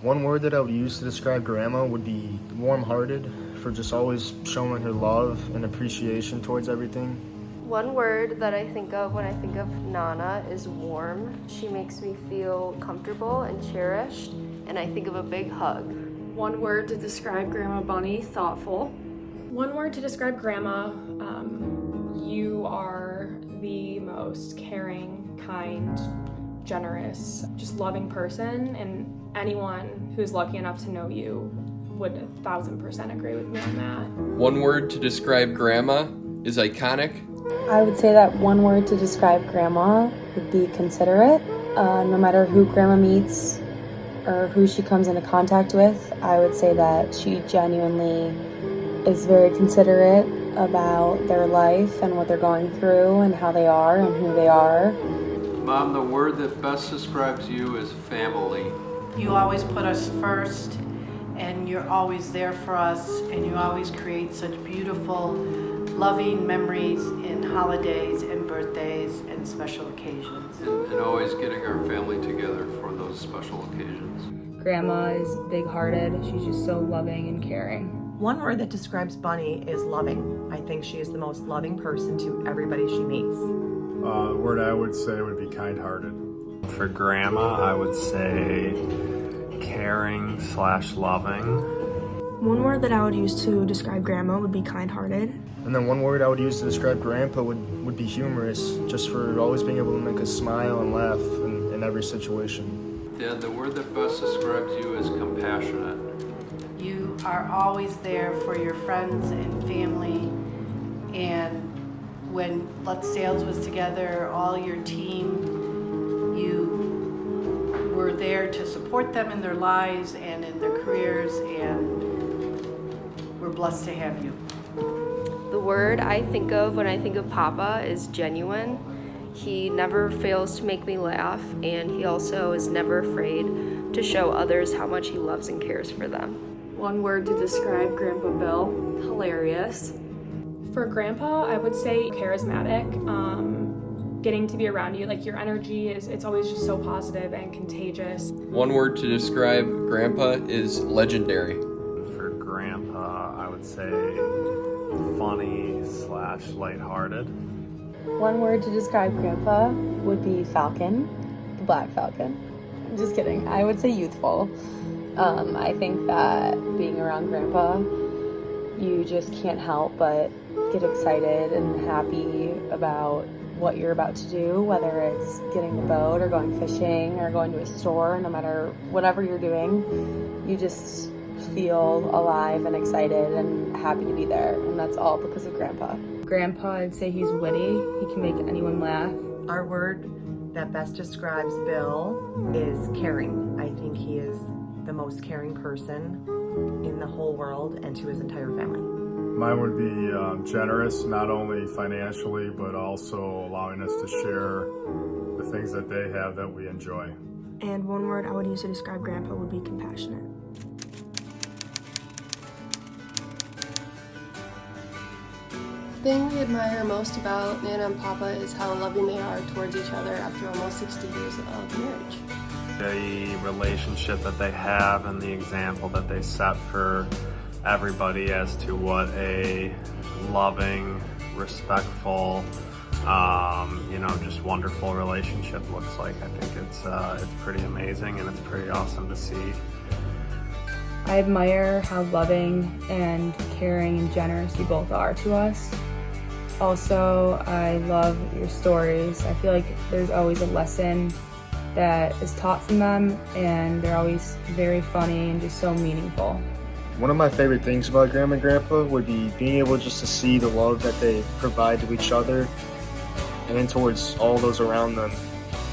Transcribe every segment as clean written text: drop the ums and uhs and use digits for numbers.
One word that I would use to describe Grandma would be warm-hearted, for just always showing her love and appreciation towards everything. One word that I think of when I think of Nana is warm. She makes me feel comfortable and cherished, and I think of a big hug. One word to describe Grandma Bunny, thoughtful. One word to describe Grandma, you are the most caring, kind, generous, just loving person, and anyone who's lucky enough to know you would 1,000% agree with me on that. One word to describe Grandma is iconic. I would say that one word to describe Grandma would be considerate. No matter who Grandma meets or who she comes into contact with, I would say that she genuinely is very considerate about their life and what they're going through and how they are and who they are. Mom, the word that best describes you is family. You always put us first, and you're always there for us, and you always create such beautiful, loving memories in holidays and birthdays and special occasions. And always getting our family together for those special occasions. Grandma is big-hearted. She's just so loving and caring. One word that describes Bunny is loving. I think she is the most loving person to everybody she meets. The word I would say would be kind-hearted. For Grandma, I would say caring/loving. One word that I would use to describe Grandma would be kind-hearted. And then one word I would use to describe Grandpa would be humorous, just for always being able to make us smile and laugh in every situation. Dad, the word that best describes you is compassionate. You are always there for your friends and family, and when Let's Sales was together, all your team, you were there to support them in their lives and in their careers, and we're blessed to have you. The word I think of when I think of Papa is genuine. He never fails to make me laugh, and he also is never afraid to show others how much he loves and cares for them. One word to describe Grandpa Bill, hilarious. For Grandpa, I would say charismatic. Getting to be around you, like your energy it's always just so positive and contagious. One word to describe Grandpa is legendary. For Grandpa, I would say funny/lighthearted. One word to describe Grandpa would be Falcon, the Black Falcon. Just kidding. I would say youthful. I think that being around Grandpa, you just can't help but get excited and happy about what you're about to do, whether it's getting the boat or going fishing or going to a store. No matter whatever you're doing, you just feel alive and excited and happy to be there, and that's all because of Grandpa. Grandpa, I'd say he's witty. He can make anyone laugh. Our word that best describes Bill is caring. I think he is the most caring person in the whole world and to his entire family. Mine would be generous, not only financially, but also allowing us to share the things that they have that we enjoy. And one word I would use to describe Grandpa would be compassionate. The thing we admire most about Nana and Papa is how loving they are towards each other after almost 60 years of marriage. The relationship that they have and the example that they set for everybody as to what a loving, respectful, just wonderful relationship looks like. I think it's pretty amazing, and it's pretty awesome to see. I admire how loving and caring and generous you both are to us. Also, I love your stories. I feel like there's always a lesson that is taught from them, and they're always very funny and just so meaningful. One of my favorite things about Grandma and Grandpa would be being able just to see the love that they provide to each other and then towards all those around them.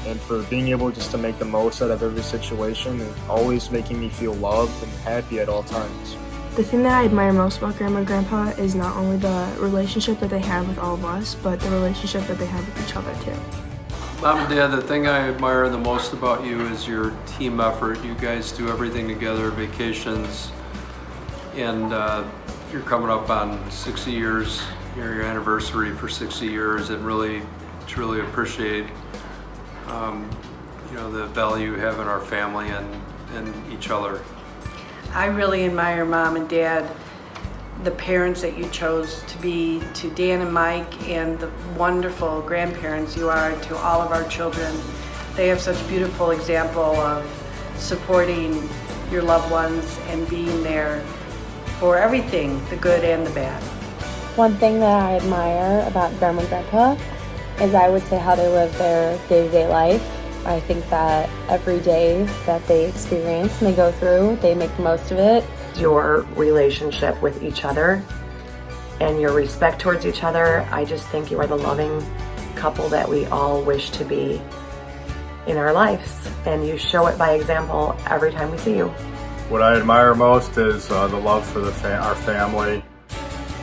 And for being able just to make the most out of every situation and always making me feel loved and happy at all times. The thing that I admire most about Grandma and Grandpa is not only the relationship that they have with all of us, but the relationship that they have with each other too. Mom and Dad, the thing I admire the most about you is your team effort. You guys do everything together, vacations, and you're coming up on 60 years, your anniversary for 60 years, and really, truly appreciate the value you have in our family, and in each other. I really admire Mom and Dad, the parents that you chose to be to Dan and Mike, and the wonderful grandparents you are to all of our children. They have such a beautiful example of supporting your loved ones and being there for everything, the good and the bad. One thing that I admire about Grandma and Grandpa is, I would say, how they live their day-to-day life. I think that every day that they experience and they go through, they make the most of it. Your relationship with each other and your respect towards each other, I just think you are the loving couple that we all wish to be in our lives, and you show it by example every time we see you. What I admire most is the love for our family,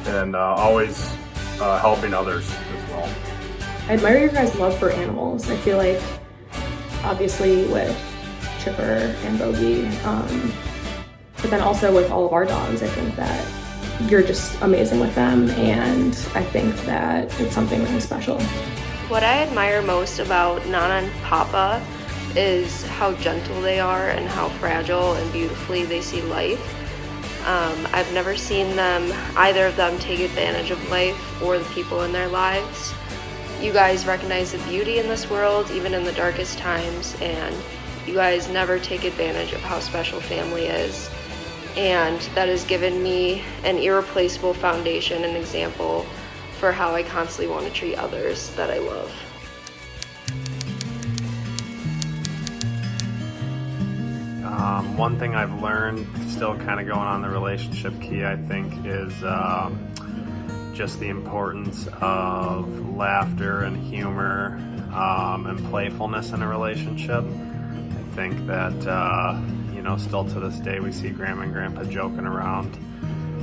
and always helping others as well. I admire your guys' love for animals. I feel like, obviously with Chipper and Bogey, but then also with all of our dogs, I think that you're just amazing with them, and I think that it's something really special. What I admire most about Nana and Papa is how gentle they are and how fragile and beautifully they see life. I've never seen either of them take advantage of life or the people in their lives. You guys recognize the beauty in this world, even in the darkest times, and you guys never take advantage of how special family is. And that has given me an irreplaceable foundation and example for how I constantly want to treat others that I love. One thing I've learned, still kind of going on the relationship key, I think, is just the importance of laughter and humor and playfulness in a relationship. I think that, still to this day we see Grandma and Grandpa joking around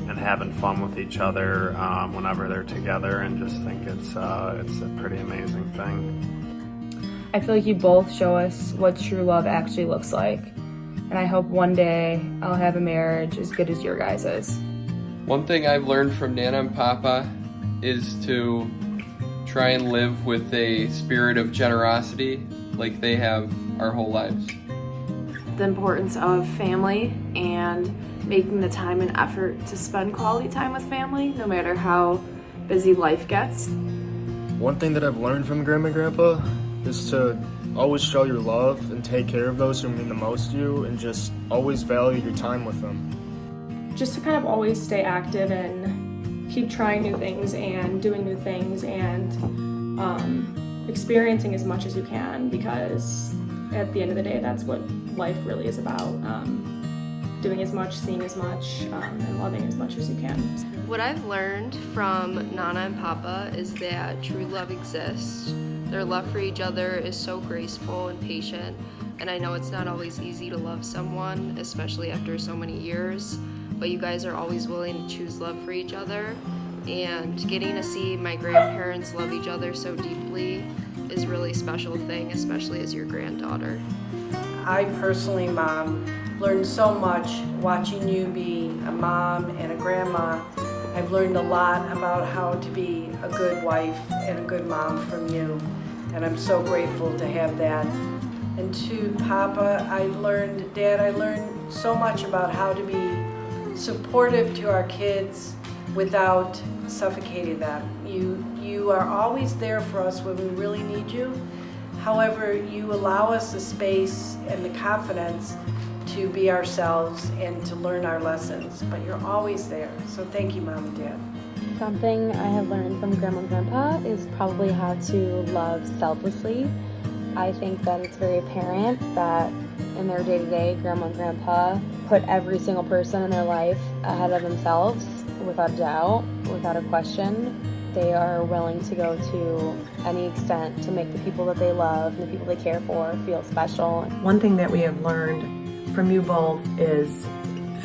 and having fun with each other whenever they're together, and just think it's a pretty amazing thing. I feel like you both show us what true love actually looks like. And I hope one day I'll have a marriage as good as your guys's. One thing I've learned from Nana and Papa is to try and live with a spirit of generosity like they have our whole lives. The importance of family and making the time and effort to spend quality time with family, no matter how busy life gets. One thing that I've learned from Grandma and Grandpa is to always show your love and take care of those who mean the most to you, and just always value your time with them. Just to kind of always stay active and keep trying new things and doing new things and experiencing as much as you can, because at the end of the day, that's what life really is about. Doing as much, seeing as much, and loving as much as you can. What I've learned from Nana and Papa is that true love exists. Their love for each other is so graceful and patient, and I know it's not always easy to love someone, especially after so many years, but you guys are always willing to choose love for each other, and getting to see my grandparents love each other so deeply is really a special thing, especially as your granddaughter. I personally, Mom, learned so much watching you be a mom and a grandma. I've learned a lot about how to be a good wife and a good mom from you, and I'm so grateful to have that. And to Papa, Dad, I learned so much about how to be supportive to our kids without suffocating them. You are always there for us when we really need you. However, you allow us the space and the confidence to be ourselves and to learn our lessons, but you're always there. So thank you, Mom and Dad. Something I have learned from Grandma and Grandpa is probably how to love selflessly. I think that it's very apparent that in their day-to-day, Grandma and Grandpa put every single person in their life ahead of themselves, without a doubt, without a question. They are willing to go to any extent to make the people that they love and the people they care for feel special. One thing that we have learned from you both is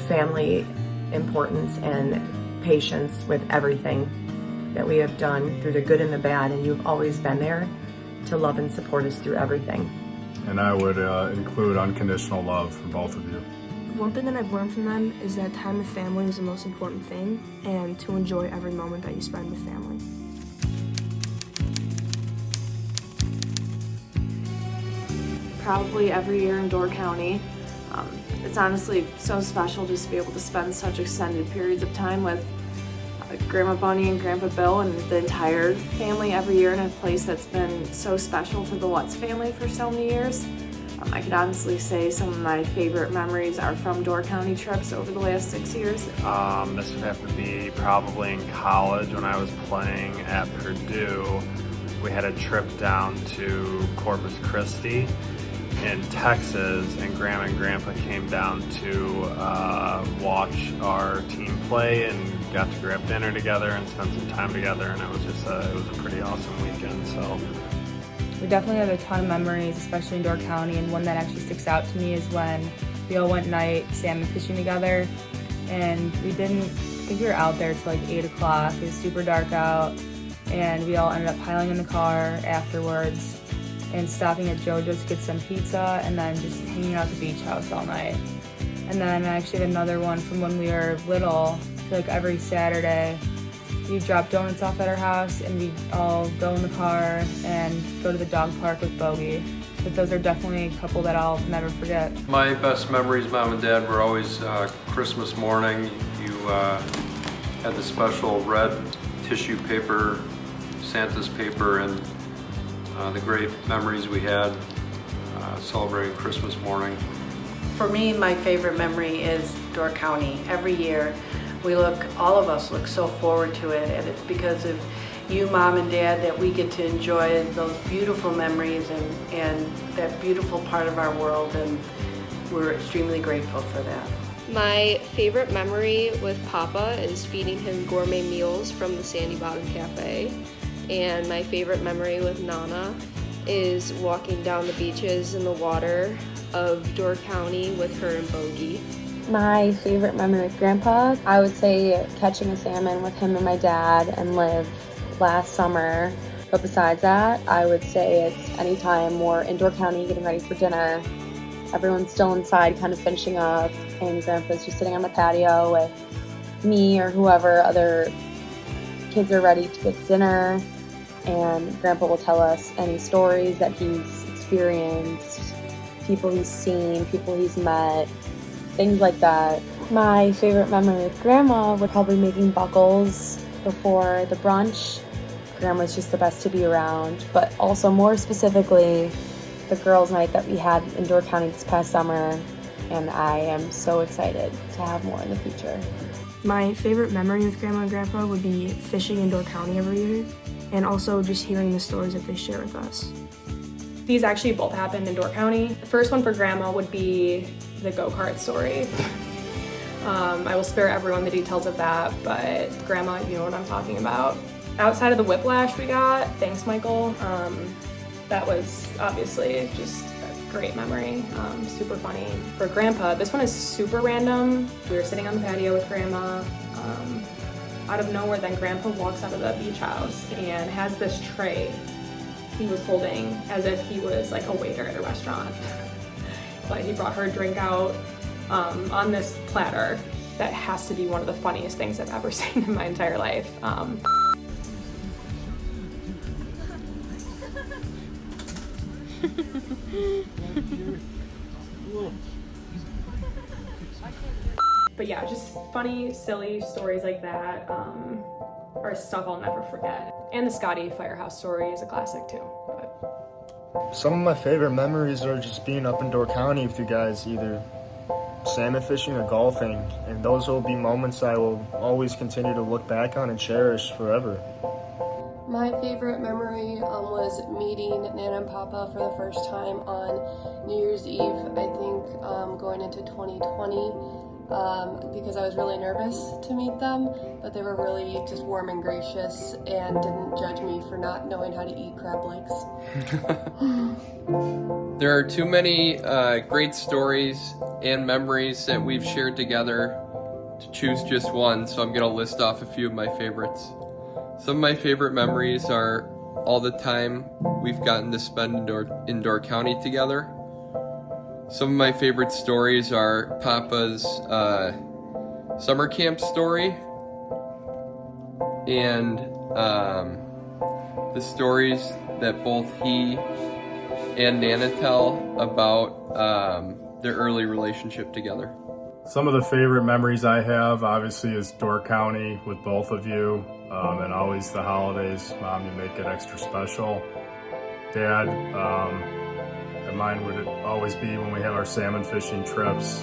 family importance and patience with everything that we have done, through the good and the bad, and you've always been there to love and support us through everything. And I would include unconditional love for both of you. One thing that I've learned from them is that time with family is the most important thing, and to enjoy every moment that you spend with family. Probably every year in Door County, It's honestly so special just to be able to spend such extended periods of time with Grandma Bunny and Grandpa Bill and the entire family every year in a place that's been so special to the Lutz family for so many years. I could honestly say some of my favorite memories are from Door County trips over the last 6 years. This would have to be probably in college when I was playing at Purdue. We had a trip down to Corpus Christi in Texas, and Grandma and Grandpa came down to watch our team play and got to grab dinner together and spend some time together, and it was just it was a pretty awesome weekend. So we definitely have a ton of memories, especially in Door County, and one that actually sticks out to me is when we all went night salmon fishing together, and I think we were out there till like 8 o'clock. It was super dark out, and we all ended up piling in the car afterwards and stopping at JoJo's to get some pizza and then just hanging out at the beach house all night. And then I actually have another one from when we were little. Like every Saturday, we'd drop donuts off at our house and we'd all go in the car and go to the dog park with Bogey. But those are definitely a couple that I'll never forget. My best memories, Mom and Dad, were always Christmas morning. You had the special red tissue paper, Santa's paper, and the great memories we had celebrating Christmas morning. For me, my favorite memory is Door County. Every year, all of us look so forward to it, and it's because of you, Mom and Dad, that we get to enjoy those beautiful memories and that beautiful part of our world, and we're extremely grateful for that. My favorite memory with Papa is feeding him gourmet meals from the Sandy Bottom Cafe, and my favorite memory with Nana is walking down the beaches in the water of Door County with her and Bogey. My favorite memory with Grandpa, I would say catching a salmon with him and my dad and Liv last summer. But besides that, I would say it's anytime we're in Door County getting ready for dinner. Everyone's still inside kind of finishing up, and Grandpa's just sitting on the patio with me or whoever other kids are ready to get dinner. And Grandpa will tell us any stories that he's experienced, people he's seen, people he's met, things like that. My favorite memory with Grandma would probably making buckles before the brunch. Grandma's just the best to be around, but also more specifically, the girls' night that we had in Door County this past summer, and I am so excited to have more in the future. My favorite memory with Grandma and Grandpa would be fishing in Door County every year, and also just hearing the stories that they share with us. These actually both happened in Door County. The first one for Grandma would be the go-kart story. I will spare everyone the details of that, but Grandma, you know what I'm talking about. Outside of the whiplash we got, thanks Michael, that was obviously just a great memory, super funny. For Grandpa, this one is super random. We were sitting on the patio with Grandma. Out of nowhere, then Grandpa walks out of the beach house and has this tray he was holding as if he was like a waiter at a restaurant. But he brought her a drink out on this platter. That has to be one of the funniest things I've ever seen in my entire life. But yeah, just funny, silly stories like that are stuff I'll never forget. And the Scotty Firehouse story is a classic too. But some of my favorite memories are just being up in Door County with you guys, either salmon fishing or golfing, and those will be moments I will always continue to look back on and cherish forever. My favorite memory was meeting Nana and Papa for the first time on New Year's Eve, I think, going into 2020, because I was really nervous to meet them, but they were really just warm and gracious and didn't judge me for not knowing how to eat crab legs. There are too many great stories and memories that we've shared together to choose just one, so I'm going to list off a few of my favorites. Some of my favorite memories are all the time we've gotten to spend in Door County together. Some of my favorite stories are Papa's summer camp story and the stories that both he and Nana tell about their early relationship together. Some of the favorite memories I have, obviously, is Door County with both of you, and always the holidays. Mom, you make it extra special. Dad, and mine would always be when we have our salmon fishing trips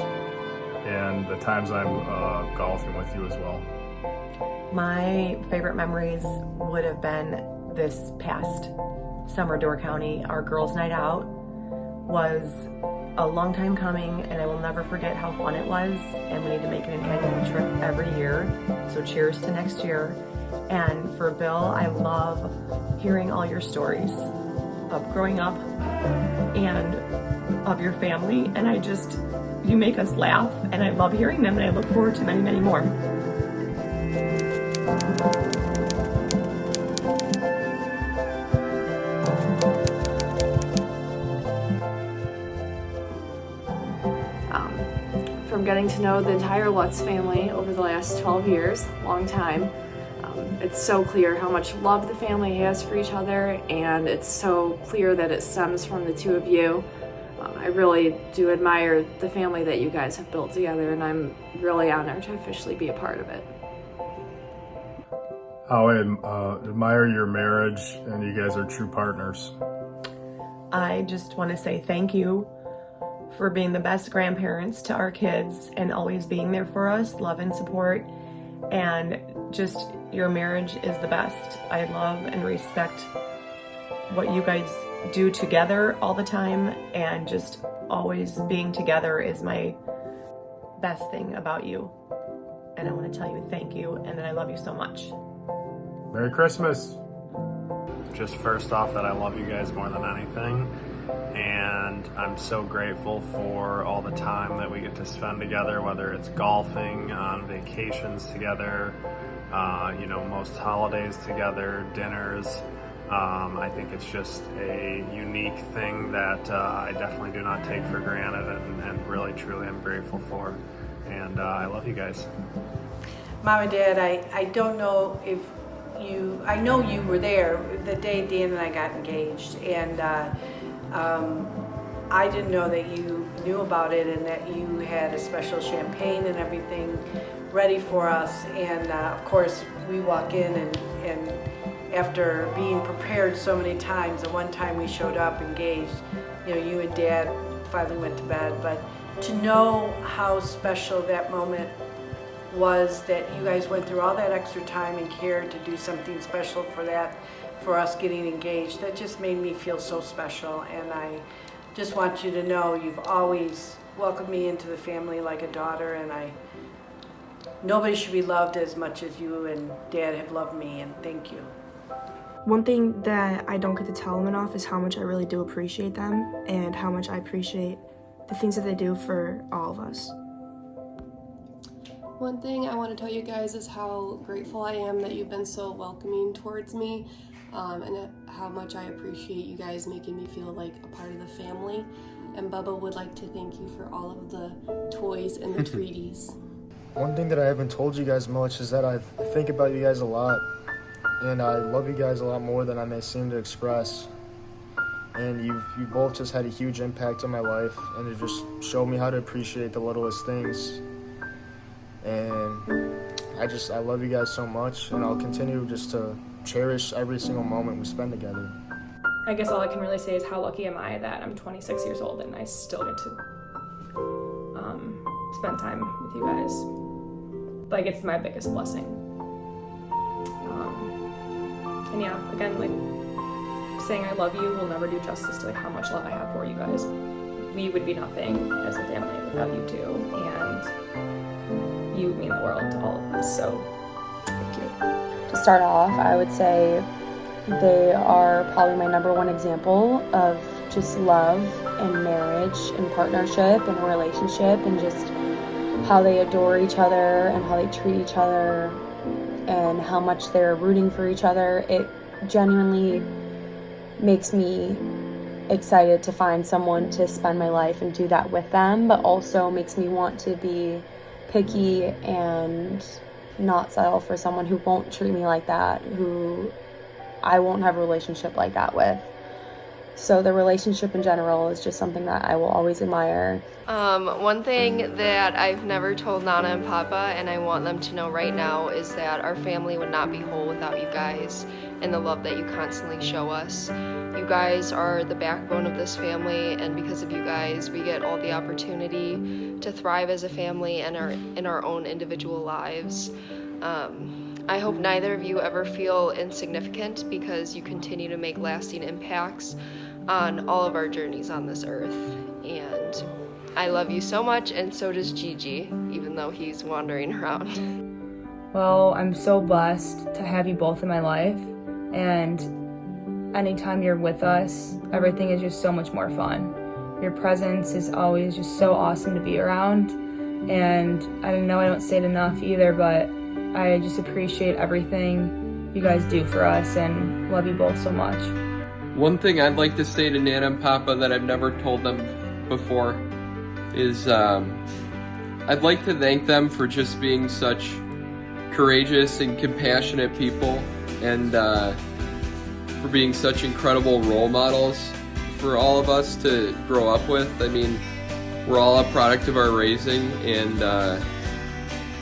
and the times I'm golfing with you as well. My favorite memories would have been this past summer, Door County. Our girls' night out was a long time coming, and I will never forget how fun it was, and we need to make it an annual trip every year, so cheers to next year. And for Bill, I love hearing all your stories of growing up and of your family, and you make us laugh, and I love hearing them, and I look forward to many, many more. From getting to know the entire Lutz family over the last 12 years, long time, it's so clear how much love the family has for each other, and it's so clear that it stems from the two of you. I really do admire the family that you guys have built together, and I'm really honored to officially be a part of it. How I admire your marriage, and you guys are true partners. I just want to say thank you for being the best grandparents to our kids and always being there for us, love and support, and just your marriage is the best. I love and respect what you guys do together all the time, and just always being together is my best thing about you. And I want to tell you thank you, and that I love you so much. Merry Christmas. Just first off, that I love you guys more than anything, and I'm so grateful for all the time that we get to spend together, whether it's golfing, on vacations together, most holidays together, dinners. I think it's just a unique thing that I definitely do not take for granted, and really truly I'm grateful for, and I love you guys. Mom and Dad, I don't know if I know you were there the day Dan and I got engaged, and I didn't know that you knew about it and that you had a special champagne and everything ready for us. And of course, we walk in and after being prepared so many times, the one time we showed up engaged, you and Dad finally went to bed. But to know how special that moment was, that you guys went through all that extra time and care to do something special for us getting engaged, that just made me feel so special. And I just want you to know you've always welcomed me into the family like a daughter, and nobody should be loved as much as you and Dad have loved me, and thank you. One thing that I don't get to tell them enough is how much I really do appreciate them, and how much I appreciate the things that they do for all of us. One thing I want to tell you guys is how grateful I am that you've been so welcoming towards me, and how much I appreciate you guys making me feel like a part of the family. And Bubba would like to thank you for all of the toys and the treaties. One thing that I haven't told you guys much is that I think about you guys a lot, and I love you guys a lot more than I may seem to express. And you both just had a huge impact on my life, and it just showed me how to appreciate the littlest things. And I love you guys so much, and I'll continue just to cherish every single moment we spend together. I guess all I can really say is how lucky am I that I'm 26 years old and I still get to spend time with you guys. Like, it's my biggest blessing. And yeah, again, like, saying I love you will never do justice to how much love I have for you guys. We would be nothing as a family without you two, and you mean the world to all of us, so thank you. To start off, I would say they are probably my number one example of just love and marriage and partnership and relationship, and just how they adore each other and how they treat each other and how much they're rooting for each other. It genuinely makes me excited to find someone to spend my life and do that with them, but also makes me want to be picky and not settle for someone who won't treat me like that, who I won't have a relationship like that with. So the relationship in general is just something that I will always admire. One thing that I've never told Nana and Papa, and I want them to know right now, is that our family would not be whole without you guys and the love that you constantly show us. You guys are the backbone of this family, and because of you guys, we get all the opportunity to thrive as a family and in our own individual lives. I hope neither of you ever feel insignificant, because you continue to make lasting impacts on all of our journeys on this earth. And I love you so much, and so does Gigi, even though he's wandering around. Well, I'm so blessed to have you both in my life, and anytime you're with us, everything is just so much more fun. Your presence is always just so awesome to be around, and I know I don't say it enough either, but I just appreciate everything you guys do for us and love you both so much. One thing I'd like to say to Nana and Papa that I've never told them before is I'd like to thank them for just being such courageous and compassionate people, and for being such incredible role models for all of us to grow up with. I mean, we're all a product of our raising, and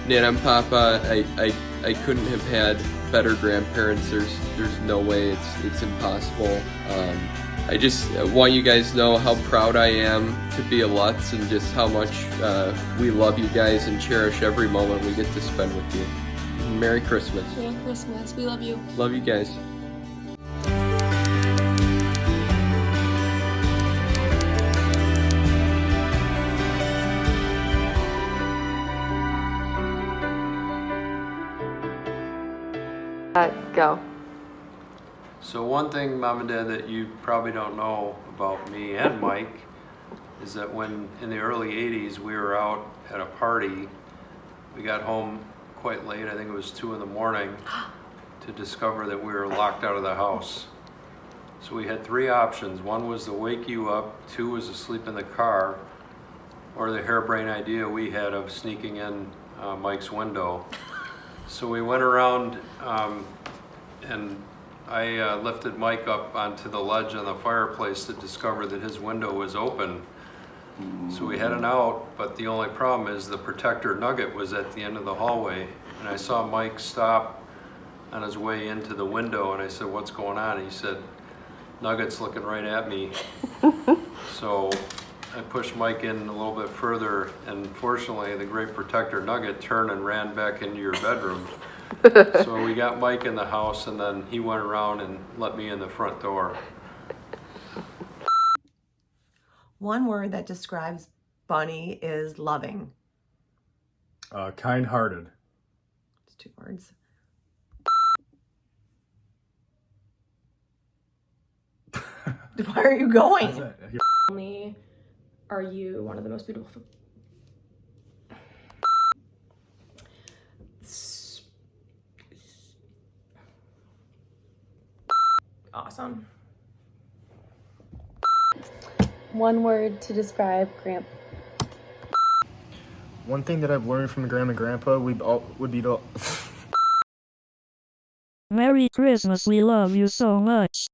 Nana and Papa, I couldn't have had better grandparents. There's no way, it's impossible. I just want you guys to know how proud I am to be a Lutz, and just how much we love you guys and cherish every moment we get to spend with you. Merry Christmas. Merry Christmas. We love you. Love you guys. Go. So one thing, Mom and Dad, that you probably don't know about me and Mike is that when in the early 80s we were out at a party, we got home quite late, I think it was 2 in the morning, to discover that we were locked out of the house. So we had 3 options. 1 was to wake you up, 2 was to sleep in the car, or the harebrained idea we had of sneaking in Mike's window. So we went around and I lifted Mike up onto the ledge on the fireplace to discover that his window was open. So we headed out, but the only problem is the protector nugget was at the end of the hallway. And I saw Mike stop on his way into the window, and I said, "What's going on?" And he said, "Nugget's looking right at me." So I pushed Mike in a little bit further, and fortunately the great protector nugget turned and ran back into your bedroom. So we got Mike in the house, and then he went around and let me in the front door. One word that describes Bunny is loving. Kind-hearted. It's 2 words. Why are you going? Only are you one of the most beautiful. Awesome. One word to describe Grandpa. One thing that I've learned from Grandma and Grandpa would be to... Merry Christmas, we love you so much.